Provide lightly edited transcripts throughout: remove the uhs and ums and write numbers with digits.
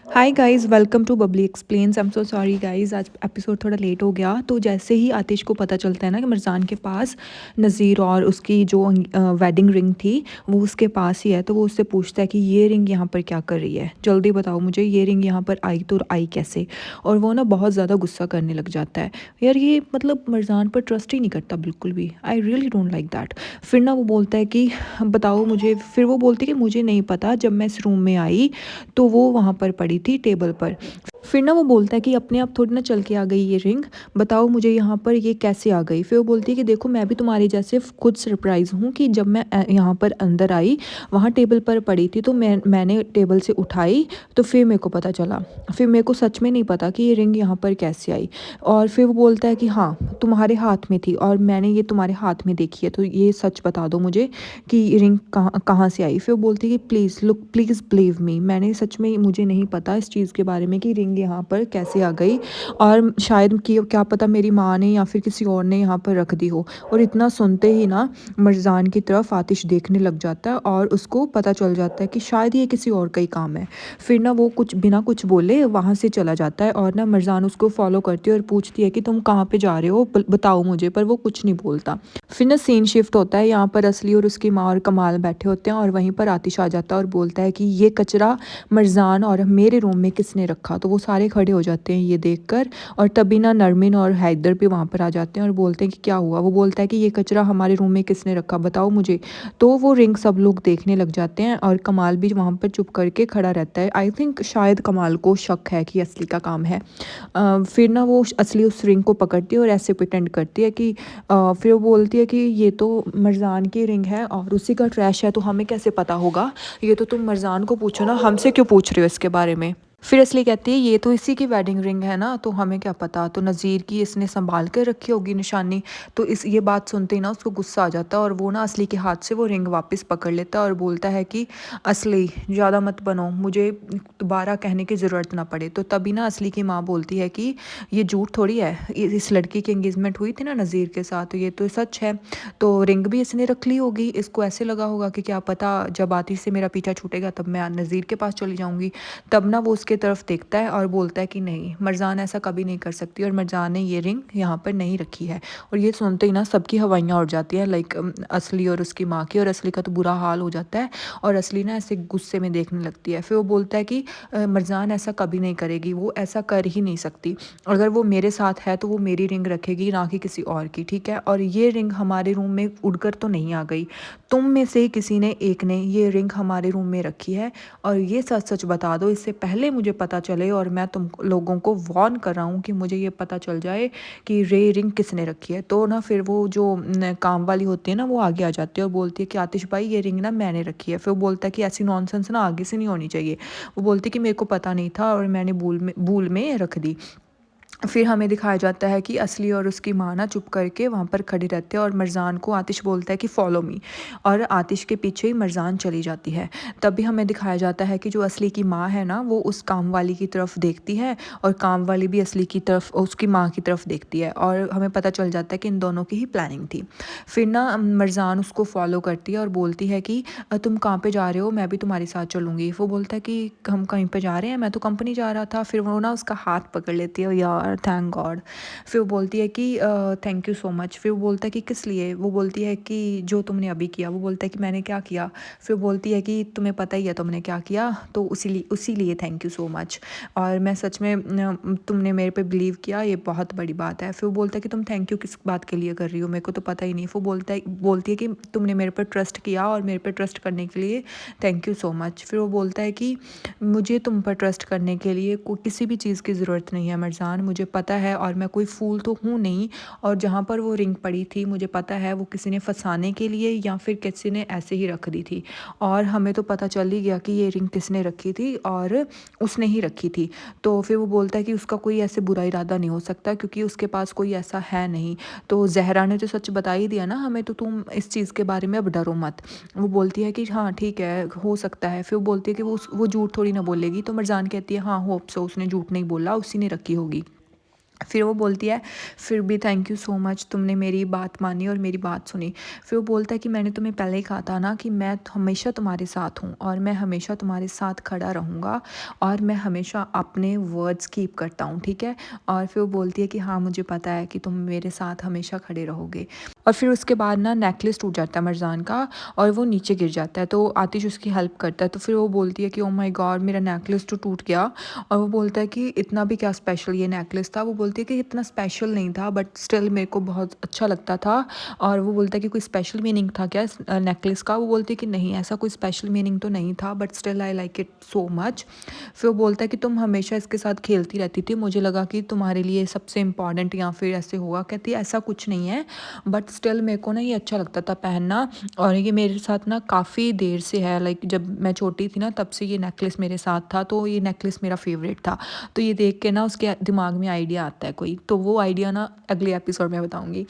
Hi guys, welcome to Bubbly Explains. I am so sorry guys, आज episode थोड़ा late हो गया। तो जैसे ही आतिश को पता चलता है ना कि मिर्ज़ान के पास नज़ीर और उसकी जो वेडिंग रिंग थी वो उसके पास ही है, तो वो उससे पूछता है कि ये रिंग यहाँ पर क्या कर रही है, जल्दी बताओ मुझे, ये रिंग यहाँ पर आई तो आई कैसे। और वो ना बहुत ज़्यादा गुस्सा करने लग जाता है। यार ये मतलब मिर्ज़ान पर ट्रस्ट ही नहीं करता बिल्कुल भी। I really don't like that. फिर ना वो बोलता है कि बताओ मुझे, फिर वो बोलती है कि मुझे नहीं पता, जब मैं इस रूम में आई तो वो वहाँ पर पड़ी थी टेबल पर। फिर ना वो बोलता है कि अपने आप थोड़ी ना चल के आ गई ये रिंग, बताओ मुझे यहाँ पर ये कैसे आ गई। फिर वो बोलती है कि देखो मैं भी तुम्हारी जैसे खुद सरप्राइज़ हूँ कि जब मैं यहाँ पर अंदर आई वहाँ टेबल पर पड़ी थी तो मैंने टेबल से उठाई, तो फिर मेरे को पता चला। फिर मेरे को सच में नहीं पता कि ये रिंग यहाँ पर कैसे आई। और फिर वो बोलता है कि हाँ तुम्हारे हाथ में थी और मैंने ये तुम्हारे हाथ में देखी है, तो ये सच बता दो मुझे कि ये रिंग कहाँ कहाँ से आई। फिर वो बोलती है कि please look, please believe me, मैंने सच में मुझे नहीं पता इस चीज़ के बारे में कि रिंग यहाँ पर कैसे आ गई। और शायद कि क्या पता मेरी माँ ने या फिर किसी और ने यहाँ पर रख दी हो। और इतना सुनते ही ना मरजान की तरफ आतिश देखने लग जाता है और उसको पता चल जाता है कि शायद ये किसी और का ही काम है। फिर ना वो कुछ बिना कुछ बोले वहाँ से चला जाता है और ना मरजान उसको फॉलो करती है और पूछती है कि तुम कहाँ पे जा रहे हो, बताओ मुझे, पर वो कुछ नहीं बोलता। फिर ना सीन शिफ्ट होता है, यहाँ पर असली और उसकी माँ और कमाल बैठे होते हैं और वहीं पर आतिश आ जाता है और बोलता है कि ये कचरा मरजान और मेरे रूम में किसने रखा। तो वो सारे खड़े हो जाते हैं ये देखकर। और तभी ना नरमिन और हैदर भी वहाँ पर आ जाते हैं और बोलते हैं कि क्या हुआ। वो बोलता है कि ये कचरा हमारे रूम में किसने रखा, बताओ मुझे। तो वो रिंग सब लोग देखने लग जाते हैं और कमाल भी वहाँ पर चुप करके खड़ा रहता है। आई थिंक शायद कमाल को शक है कि असली का काम है। फिर ना वो असली उस रिंग को पकड़ती है और ऐसे प्रिटेंड करती है कि फिर वो बोलती है कि ये तो मरजान की रिंग है और उसी का ट्रैश है, तो हमें कैसे पता होगा, ये तो तुम मरजान को पूछो ना, हमसे क्यों पूछ रहे हो इसके बारे में। फिर असली कहती है ये तो इसी की वेडिंग रिंग है ना, तो हमें क्या पता, तो नज़ीर की इसने संभाल कर रखी होगी निशानी। तो इस ये बात सुनते ही ना उसको गुस्सा आ जाता है और वो ना असली के हाथ से वो रिंग वापस पकड़ लेता है और बोलता है कि असली ज़्यादा मत बनो, मुझे दोबारा कहने की ज़रूरत ना पड़े। तो तभी ना असली की माँ बोलती है कि ये झूठ थोड़ी है, इस लड़की की एंगेजमेंट हुई थी ना नज़ीर के साथ, तो ये तो सच है। तो रिंग भी इसने रख ली होगी, इसको ऐसे लगा होगा कि क्या पता जब आतिश से मेरा पीछा छूटेगा तब मैं नज़ीर के पास चली जाऊंगी। तब ना वो उसके तरफ देखता है और बोलता है कि नहीं, मरजान ऐसा कभी नहीं कर सकती और मरजान ने ये रिंग यहाँ पर नहीं रखी है। और ये सुनते ही ना सबकी हवाइयाँ उड़ जाती हैं, लाइक असली और उसकी माँ की। और असली का तो बुरा हाल हो जाता है और असली ना ऐसे गुस्से में देखने लगती है। फिर वो बोलता है कि मरजान ऐसा कभी नहीं करेगी, वो ऐसा कर ही नहीं सकती। अगर वो मेरे साथ है तो वो मेरी रिंग रखेगी, ना कि किसी और की, ठीक है। और ये रिंग हमारे रूम में उड़कर तो नहीं आ गई, तुम में से किसी ने एक ने ये रिंग हमारे रूम में रखी है। और ये सच सच बता दो, इससे पहले मुझे पता चले, और मैं तुम लोगों को वार्न कर रहा हूँ कि मुझे ये पता चल जाए कि रे रिंग किसने रखी है। तो ना फिर वो जो काम वाली होती है ना वो आगे आ जाती है और बोलती है कि आतिश भाई ये रिंग ना मैंने रखी है। फिर वो बोलता है कि ऐसी नॉनसेंस ना आगे से नहीं होनी चाहिए। वो बोलती है कि मेरे को पता नहीं था और मैंने भूल में रख दी। फिर हमें दिखाया जाता है कि असली और उसकी माँ ना चुप करके वहाँ पर खड़े रहते हैं और मरजान को आतिश बोलता है कि फॉलो मी, और आतिश के पीछे ही मरजान चली जाती है। तभी हमें दिखाया जाता है कि जो असली की माँ है ना वो उस काम वाली की तरफ देखती है और काम वाली भी असली की तरफ, उसकी माँ की तरफ देखती है, और हमें पता चल जाता है कि इन दोनों की ही प्लानिंग थी। फिर ना मरजान उसको फॉलो करती है और बोलती है कि तुम कहाँ पे जा रहे हो, मैं भी तुम्हारे साथ चलूँगी। वो बोलता है कि हम कहीं पे जा रहे हैं, मैं तो कंपनी जा रहा था। फिर वो ना उसका हाथ पकड़ लेती है, यार थैंक गॉड। फिर वो बोलती है कि थैंक यू सो मच। फिर वो बोलता है कि किस लिए। वो बोलती है कि जो तुमने अभी किया। वो बोलता है कि मैंने क्या किया। फिर वो बोलती है कि तुम्हें पता ही है तुमने क्या किया, तो उसी लिए थैंक यू सो मच। और मैं सच में तुमने मेरे पे बिलीव किया, ये बहुत बड़ी बात है। फिर वो बोलता है कि तुम थैंक यू किस बात के लिए कर रही हो, मेरे को तो पता ही नहीं। फिर बोलती है कि तुमने मेरे पर ट्रस्ट किया और मेरे पर ट्रस्ट करने के लिए थैंक यू सो मच। फिर वो बोलता है कि मुझे तुम पर ट्रस्ट करने के लिए किसी भी चीज़ की ज़रूरत नहीं है मरजान, मुझे पता है, और मैं कोई फूल तो हूँ नहीं। और जहाँ पर वो रिंग पड़ी थी मुझे पता है वो किसी ने फंसाने के लिए या फिर किसी ने ऐसे ही रख दी थी। और हमें तो पता चल ही गया कि ये रिंग किसने रखी थी, और उसने ही रखी थी। तो फिर वो बोलता है कि उसका कोई ऐसे बुरा इरादा नहीं हो सकता क्योंकि उसके पास कोई ऐसा है नहीं। तो जहरा ने तो सच बता ही दिया ना हमें, तो तुम इस चीज़ के बारे में अब डरो मत। वो बोलती है कि हाँ ठीक है, हो सकता है। फिर वो बोलती है कि वो झूठ थोड़ी ना बोलेगी। तो मरजान कहती है हाँ होप सो, उसने झूठ नहीं बोला, उसी ने रखी होगी। फिर वो बोलती है, फिर भी थैंक यू सो मच, तुमने मेरी बात मानी और मेरी बात सुनी। फिर वो बोलता है कि मैंने तुम्हें पहले ही कहा था ना कि मैं हमेशा तुम्हारे साथ हूँ और मैं हमेशा तुम्हारे साथ खड़ा रहूँगा और मैं हमेशा अपने वर्ड्स कीप करता हूँ, ठीक है। और फिर वो बोलती है कि हाँ मुझे पता है कि तुम मेरे साथ हमेशा खड़े रहोगे। और फिर उसके बाद ना नेकलेस टूट जाता है मरजान का और वो नीचे गिर जाता है, तो आतिश उसकी हेल्प करता है। तो फिर वो बोलती है कि ओ माय गॉड मेरा नेकलेस तो टूट गया। और वो बोलता है कि इतना भी क्या स्पेशल ये नेकलेस था। वो बोलती है कि इतना स्पेशल नहीं था बट स्टिल मेरे को बहुत अच्छा लगता था। और वो बोलता है कि कोई स्पेशल मीनिंग था क्या इस नेकलेस का। वो बोलती है कि नहीं ऐसा कोई स्पेशल मीनिंग तो नहीं था but still I like it so much. फिर वो बोलता है कि तुम हमेशा इसके साथ खेलती रहती थी, मुझे लगा कि तुम्हारे लिए सबसे इम्पॉर्टेंट या फिर ऐसे होगा। कहती है ऐसा कुछ नहीं है बट स्टिल मेरे को ना ये अच्छा लगता था पहनना और ये मेरे साथ ना काफ़ी देर से है, लाइक जब मैं छोटी थी ना तब से ये नेकलेस मेरे साथ था, तो ये नेकलेस मेरा फेवरेट था। तो ये देख के ना उसके दिमाग में आइडिया आता है कोई, तो वो आइडिया ना अगले एपिसोड में बताऊंगी।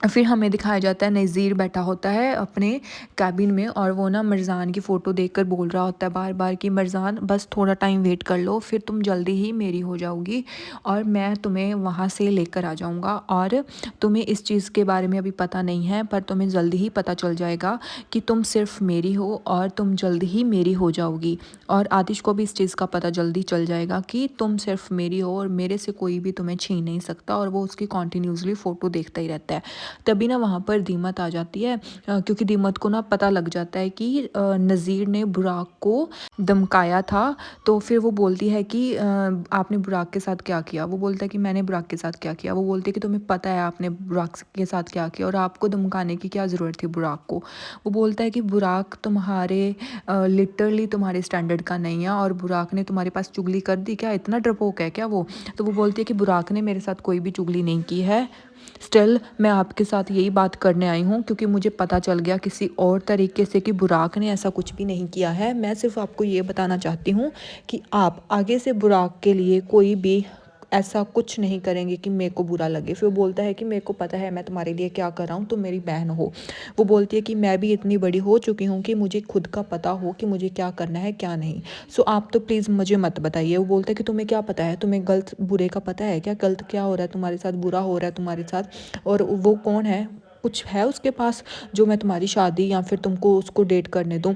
फिर हमें दिखाया जाता है नज़ीर बैठा होता है अपने कैबिन में और वो ना मरजान की फ़ोटो देखकर बोल रहा होता है बार बार कि मरजान बस थोड़ा टाइम वेट कर लो, फिर तुम जल्दी ही मेरी हो जाओगी और मैं तुम्हें वहाँ से लेकर आ जाऊँगा। और तुम्हें इस चीज़ के बारे में अभी पता नहीं है पर तुम्हें जल्दी ही पता चल जाएगा कि तुम सिर्फ मेरी हो और तुम जल्दी ही मेरी हो जाओगी। और आतिश को भी इस चीज़ का पता जल्दी चल जाएगा कि तुम सिर्फ मेरी हो और मेरे से कोई भी तुम्हें छीन नहीं सकता। और वो उसकी कॉन्टीन्यूसली फ़ोटो देखता ही रहता है। तभी ना वहाँ पर दीमत आ जाती है, क्योंकि दीमत को ना पता लग जाता है कि नज़ीर ने बुराक को धमकाया था। तो फिर वो बोलती है कि आपने बुराक के साथ क्या किया। वो बोलता है कि मैंने बुराक के साथ क्या किया। वो बोलती है कि तुम्हें पता है आपने बुराक के साथ क्या किया और आपको धमकाने की क्या ज़रूरत थी बुराक को। वो बोलता है कि बुराक तुम्हारे लिटरली तुम्हारे स्टैंडर्ड का नहीं है और बुराक ने तुम्हारे पास चुगली कर दी क्या, इतना डरपोक है क्या वो। तो वो बोलती है कि बुराक ने मेरे साथ कोई भी चुगली नहीं की है, स्टिल मैं आपके साथ यही बात करने आई हूँ क्योंकि मुझे पता चल गया किसी और तरीके से कि बुराक ने ऐसा कुछ भी नहीं किया है। मैं सिर्फ आपको ये बताना चाहती हूँ कि आप आगे से बुराक के लिए कोई भी ऐसा कुछ नहीं करेंगे कि मेरे को बुरा लगे। फिर वो बोलता है कि मेरे को पता है मैं तुम्हारे लिए क्या कर रहा हूँ, तुम मेरी बहन हो। वो बोलती है कि मैं भी इतनी बड़ी हो चुकी हूँ कि मुझे खुद का पता हो कि मुझे क्या करना है क्या नहीं। सो आप तो प्लीज़ मुझे मत बताइए। वो बोलता है कि तुम्हें क्या पता है, तुम्हें गलत बुरे का पता है क्या, गलत क्या हो रहा है तुम्हारे साथ, बुरा हो रहा है तुम्हारे साथ और वो कौन है, कुछ है उसके पास जो मैं तुम्हारी शादी या फिर तुमको उसको डेट करने दूँ।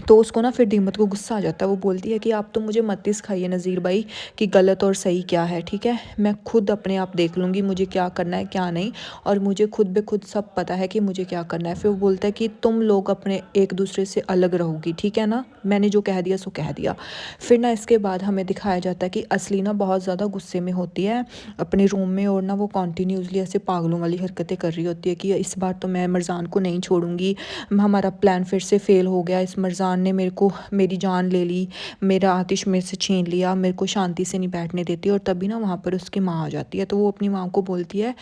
तो उसको ना फिर दीमत को गुस्सा आ जाता है। वो बोलती है कि आप तो मुझे मत ही सिखाइए नज़ीर भाई कि गलत और सही क्या है, ठीक है। मैं खुद अपने आप देख लूँगी मुझे क्या करना है क्या नहीं और मुझे खुद ब खुद सब पता है कि मुझे क्या करना है। फिर वो बोलता है कि तुम लोग अपने एक दूसरे से अलग रहोगी, ठीक है ना, मैंने जो कह दिया सो कह दिया। फिर ना इसके बाद हमें दिखाया जाता है कि असली ना बहुत ज़्यादा गुस्से में होती है अपने रूम में और ना वो कॉन्टीन्यूसली ऐसे पागलों वाली हरकतें कर रही होती है कि इस बार तो मैं मरजान को नहीं छोड़ूंगी, हमारा प्लान फिर से फेल हो गया, इस मरजान ने मेरे को मेरी जान ले ली, मेरा आतिश मेरे से छीन लिया, मेरे को शांति से नहीं बैठने देती। और तभी ना वहाँ पर उसकी माँ आ जाती है। तो वो अपनी माँ को बोलती है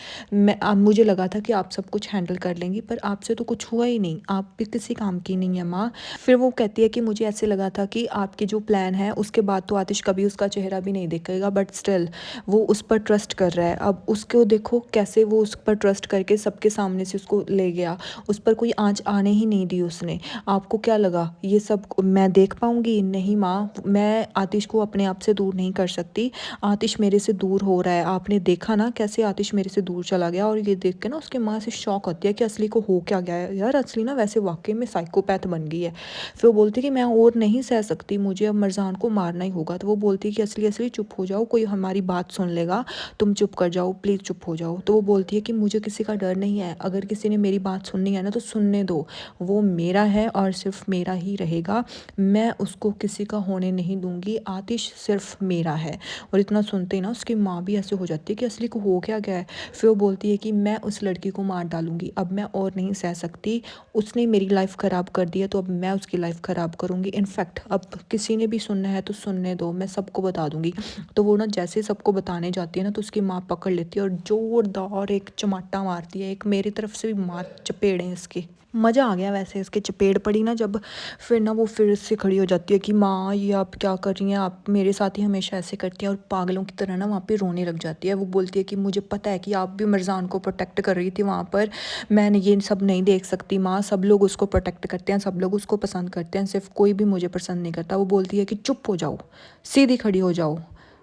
मुझे लगा था कि आप सब कुछ हैंडल कर लेंगी पर आपसे तो कुछ हुआ ही नहीं, आप भी किसी काम की नहीं है माँ। फिर वो कहती है कि मुझे ऐसे लगा था कि आपके जो प्लान है उसके बाद तो आतिश कभी उसका चेहरा भी नहीं देखेगा बट स्टिल वो उस पर ट्रस्ट कर रहा है। अब उसको देखो कैसे वो उस पर ट्रस्ट करके सबके सामने से उसको ले गया, उस पर कोई आँच आने ही नहीं दी उसने। आपको क्या लगा ये सब मैं देख पाऊँगी? नहीं माँ, मैं आतिश को अपने आप से दूर नहीं कर सकती, आतिश मेरे से दूर हो रहा है। आपने देखा ना कैसे आतिश मेरे से दूर चला गया। और ये देख के ना उसके माँ से शॉक होती है कि असली को हो क्या गया है यार, असली ना वैसे वाकई में साइकोपैथ बन गई है। फिर वो बोलती कि मैं और नहीं सह सकती, मुझे अब मरजान को मारना ही होगा। तो वो बोलती है कि असली असली चुप हो जाओ, कोई हमारी बात सुन लेगा, तुम चुप कर जाओ प्लीज़, चुप हो जाओ। तो वो बोलती है कि मुझे किसी का डर नहीं है, अगर किसी ने मेरी बात सुननी है ना तो सुनने दो, वो मेरा है और सिर्फ मेरा ही रहेगा, मैं उसको किसी का होने नहीं दूंगी, आतिश सिर्फ मेरा है। और इतना सुनते ही ना उसकी माँ भी ऐसे हो जाती है कि असली को हो क्या गया है। फिर वो बोलती है कि मैं उस लड़की को मार डालूंगी, अब मैं और नहीं सह सकती, उसने मेरी लाइफ ख़राब कर दी है तो अब मैं उसकी लाइफ ख़राब करूँगी। इनफैक्ट अब किसी ने भी सुनना है तो सुनने दो, मैं सबको बता दूँगी। तो वो ना जैसे सबको बताने जाती है ना तो उसकी माँ पकड़ लेती है और ज़ोरदार एक चमाटा मारती है, एक मेरी तरफ से भी मार चपेड़े इसके। मज़ा आ गया वैसे इसके चपेड़ पड़ी ना जब। फिर ना वो फिर से खड़ी हो जाती है कि माँ ये आप क्या कर रही हैं, आप मेरे साथ ही हमेशा ऐसे करती हैं, और पागलों की तरह ना वहाँ पे रोने लग जाती है। वो बोलती है कि मुझे पता है कि आप भी मरजान को प्रोटेक्ट कर रही थी वहाँ पर, मैंने ये सब नहीं देख सकती माँ, सब लोग उसको प्रोटेक्ट करते हैं, सब लोग उसको पसंद करते हैं, सिर्फ कोई भी मुझे पसंद नहीं करता। वो बोलती है कि चुप हो जाओ, सीधी खड़ी हो जाओ,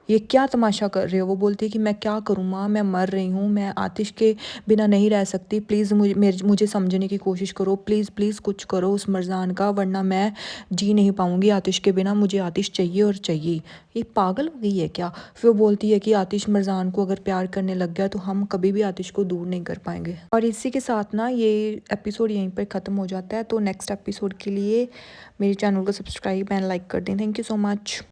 ये क्या तमाशा कर रहे हो? वो बोलती है कि मैं क्या करूँ माँ, मैं मर रही हूँ, मैं आतिश के बिना नहीं रह सकती, प्लीज़ मुझे समझने की कोशिश करो, प्लीज़ प्लीज़ कुछ करो उस मरजान का, वरना मैं जी नहीं पाऊँगी आतिश के बिना, मुझे आतिश चाहिए और चाहिए। ये पागल हो गई है क्या? फिर वो बोलती है कि आतिश मरजान को अगर प्यार करने लग गया तो हम कभी भी आतिश को दूर नहीं कर पाएंगे। और इसी के साथ ना ये एपिसोड यहीं पर ख़त्म हो जाता है। तो नेक्स्ट एपिसोड के लिए मेरे चैनल को सब्सक्राइब एंड लाइक कर दें। Thank you so much.